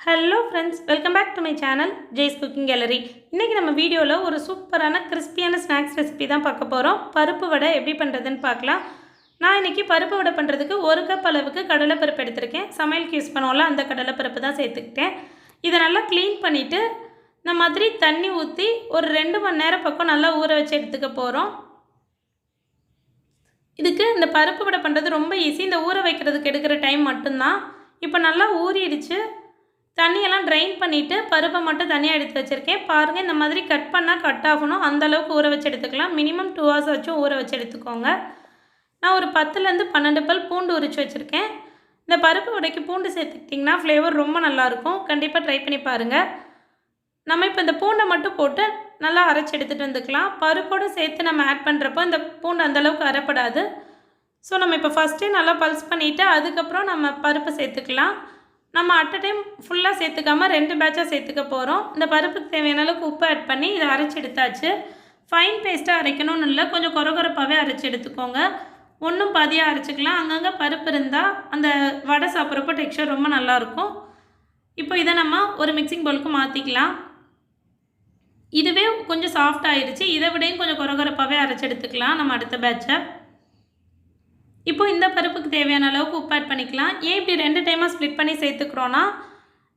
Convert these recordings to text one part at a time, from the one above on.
Hello friends, welcome back to my channel Jay's Cooking Gallery. இன்னைக்கு நம்ம வீடியோல ஒரு சூப்பரான கிறிஸ்பியான ஸ்நாக்ஸ் ரெசிபி தான் பார்க்க போறோம். பருப்பு வடை எப்படி பண்றதுன்னு பார்க்கலாம். நான் இன்னைக்கு பருப்பு வடை பண்றதுக்கு 1 கப் அளவுக்கு கடலை பருப்பு எடுத்துர்க்கேன். சமையலுக்கு யூஸ் பண்ணுவோம்ல அந்த கடலை பருப்பு தான் சேர்த்துக்கிட்டேன். இத நல்லா க்ளீன் பண்ணிட்டு இந்த மாதிரி தண்ணி ஊத்தி ஒரு 2 மணி நேரம் பக்கம் நல்லா ஊற வச்சு எடுத்துக்க போறோம். இதுக்கு இந்த பருப்பு வடை பண்றது ரொம்ப ஈஸி. இந்த ஊற வைக்கிறதுக்கு எடுக்கிற டைம் மட்டும் தான். இப்போ நல்லா ஊறிடுச்சு. தண்ணியெல்லாம் ட்ரைன் பண்ணிட்டு பருப்பை மட்டும் தனியாக எடுத்து வச்சிருக்கேன். பாருங்க இந்த மாதிரி கட் பண்ணா கட் ஆகணும். அந்த அளவுக்கு ஊற வச்சு எடுத்துக்கலாம். மினிமம் 2 hours வச்சு ஊற வச்சு எடுத்துக்கோங்க. நான் ஒரு 10 ல இருந்து 12 பல் பூண்டு உரிச்சு வச்சிருக்கேன். இந்த பருப்பு வடைக்கு பூண்டு சேர்த்துக்கிட்டிங்கன்னா ஃப்ளேவர் ரொம்ப நல்லா இருக்கும். கண்டிப்பா ட்ரை பண்ணி பாருங்க. நம்ம இப்போ இந்த பூண்டை மட்டும் போட்டு நல்லா அரைச்சு எடுத்துட்டு வந்துக்கலாம். பருப்போட சேர்த்து நம்ம ஆட் பண்றப்போ இந்த பூண்டு அந்த அளவுக்கு அரைப்படாது. சோ நம்ம இப்போ ஃபர்ஸ்டே நல்லா பல்ஸ் பண்ணிட்டு அதுக்கு அப்புறம் நம்ம பருப்பு சேர்த்துக்கலாம். நம்ம அட் a டைம் ஃபுல்லா சேர்த்துக்காம 2 பேட்சா சேர்த்துக்க போறோம். இந்த பருப்புக்கு தேவையான அளவுக்கு உப்பு ஆட் பண்ணி இத அரைச்சு எடுத்தாச்சு. ஃபைன் பேஸ்டா அரைக்கணும்னு இல்ல, கொஞ்சம் கொரகொரப்பாவே அரைச்சு எடுத்துக்கோங்க. ஒண்ணும் பாதியா அரைச்சுக்கலாம். அங்கங்க பருப்பு இருந்தா அந்த வடை சாப்பிடுறப்ப டெக்ஸ்சர் ரொம்ப நல்லா இருக்கும். இப்போ இத நம்ம ஒரு மிக்சிங் பவுலுக்கு மாத்திக்கலாம். இதுவே கொஞ்சம் சாஃப்ட் ஆயிருச்சு. இத விடவும் கொஞ்சம் கொரகொரப்பாவே அரைச்சு எடுத்துக்கலாம் நம்ம அடுத்த பேட்சா. இப்போ இந்த பருப்புக்கு தேவையான அளவுக்கு உப்பு ஆட் பண்ணிக்கலாம். ஏன் இப்படி 2 டைமா ஸ்ப்ளிட் பண்ணி சேர்த்துக்கறோம்னா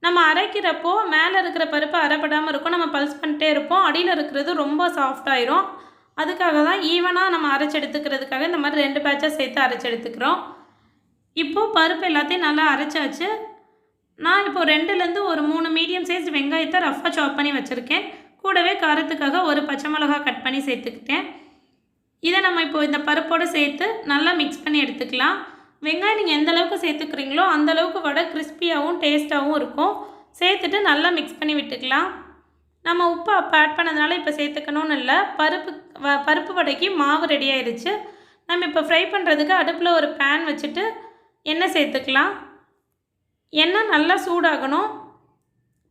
நம்ம அரைக்கிறப்போ மேல இருக்கிற பருப்பு அரைப்படாம இருக்கும். நம்ம பல்ஸ் பண்ணிட்டே இருப்போம். அடியில இருக்கிறது ரொம்ப சாஃப்ட் ஆயிரும். அதுக்காக தான் ஈவனா நம்ம அரைச்சு எடுத்துக்கிறதுக்காக இந்த மாதிரி 2 பேட்சா சேர்த்து அரைச்சு எடுத்துக்கறோம். இப்போ பருப்பு எல்லாத்தையும் நல்லா அரைச்சாச்சு. நான் இப்போ 2 ல இருந்து ஒரு 3 மீடியம் சைஸ் வெங்காயத்தை ரஃப்பா சாப் பண்ணி வச்சிருக்கேன். கூடவே காரத்துக்காக ஒரு பச்சை மிளகாய் கட் பண்ணி சேர்த்துக்கிட்டேன். இத நம்ம இப்போ இந்த பருப்போட சேர்த்து நல்லா mix பண்ணி எடுத்துக்கலாம். வெங்காயம் நீங்க எந்த அளவுக்கு சேர்த்துக்கறீங்களோ அந்த அளவுக்கு வடை கிறிஸ்பியாவும் டேஸ்டாவும் இருக்கும். சேர்த்துட்டு நல்லா mix பண்ணி விட்டுக்கலாம். நம்ம உப்பு அப்ப ஆட் பண்ணதனால இப்ப சேர்த்துக்கணும்னு இல்ல. பருப்பு வடைக்கு மாவு ரெடி ஆயிருச்சு. நம்ம இப்போ ஃப்ரை பண்றதுக்கு அடுப்புல ஒரு pan வச்சிட்டு எண்ணெய் சேர்த்துக்கலாம். எண்ணெய் நல்லா சூடாகணும்.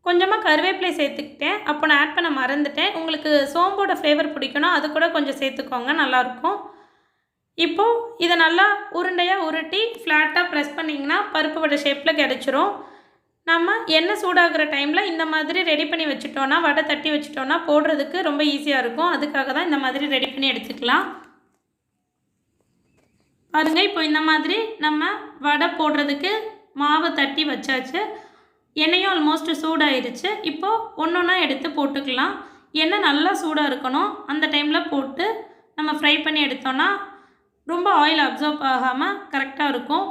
கொஞ்சமா கறிவேப்பிலை சேர்த்துக்கிட்டேன். அப்ப நான் ஆட் பண்ண மறந்துட்டேன். உங்களுக்கு சோம்போட ஃப்ளேவர் பிடிக்கும்னா அது கூட கொஞ்சம் சேர்த்துக்கோங்க, நல்லா இருக்கும். இப்போ இத நல்லா உருண்டையா உருட்டி ஃப்ளாட்டா பிரஸ் பண்ணீங்கன்னா பருப்பு வடை ஷேப்ல கிடைச்சிரும். நம்ம எண்ணெய் சூடாகுற டைம்ல இந்த மாதிரி ரெடி பண்ணி வச்சிட்டோம்னா வடை தட்டி வச்சிட்டோம்னா போடுறதுக்கு ரொம்ப ஈஸியா இருக்கும். அதுக்காக தான் இந்த மாதிரி ரெடி பண்ணி எடுத்துக்கலாம். பாருங்க இப்போ இந்த மாதிரி நம்ம வடை போடுறதுக்கு மாவு தட்டி வச்சாச்சு. எண்ணெயும் ஆல்மோஸ்ட் சூடாயிருச்சு. இப்போ ஒண்ணொண்ணா எடுத்து போட்டுக்கலாம். எண்ணெய் நல்லா சூடா இருக்கணும். அந்த டைம்ல போட்டு நம்ம ஃப்ரை பண்ணி எடுத்தோம்னா ரொம்ப ஆயில் அப்சார்ப் ஆகாம கரெக்ட்டா இருக்கும்.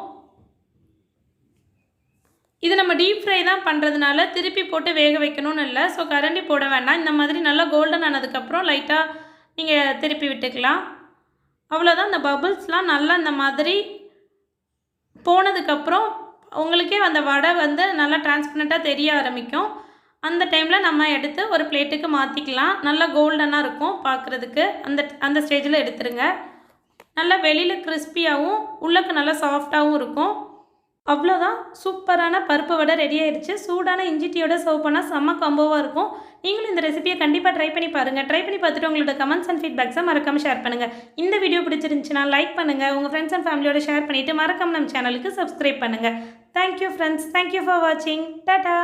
இது நம்ம டீப் ஃப்ரை தான் பண்றதுனால திருப்பி போட்டு வேக வைக்கணும்னு இல்ல. சோ கரண்டி போட வேண்டாம். இந்த மாதிரி நல்லா கோல்டன் ஆனதுக்கு அப்புறம் லைட்டா நீங்க திருப்பி விட்டுக்கலாம். அவ்வளவுதான். இந்த பபிள்ஸ்லாம் நல்லா இந்த மாதிரி போனதுக்கு அப்புறம் உங்களுக்கே அந்த வடை வந்து நல்லா டிரான்ஸ்பரண்டா தெரிய ஆரம்பிக்கும். அந்த டைம்ல நம்ம எடுத்து ஒரு பிளேட்டுக்கு மாத்திக்கலாம். நல்லா கோல்டனா இருக்கும் பார்க்கிறதுக்கு. அந்த ஸ்டேஜ்ல எடுத்துருங்க. நல்லா வெளியில கிறிஸ்பியாவும் உள்ளக்க நல்லா சாஃப்ட்டாவும் இருக்கும். அவ்வளவுதான். சூப்பரான பருப்பு வடை ரெடி ஆயிருச்சு. சூடான இஞ்சி டீயோட சர்வ் பண்ணா செம்ம காம்போவா இருக்கும். நீங்களும் இந்த ரெசிபியை கண்டிப்பா ட்ரை பண்ணி பாருங்க. ட்ரை பண்ணி பார்த்துட்டு உங்களோட கமெண்ட்ஸ் அண்ட் ஃபீட்பேக்ஸை மறக்காம ஷேர் பண்ணுங்க. இந்த வீடியோ பிடிச்சிருந்துச்சுனா லைக் பண்ணுங்க. உங்க ஃப்ரெண்ட்ஸ் அண்ட் ஃபேமிலியோட ஷேர் பண்ணிட்டு மறக்காம நம்ம சேனலுக்கு சப்ஸ்கிரைப் பண்ணுங்க. Thank you friends. Thank you for watching. Tata.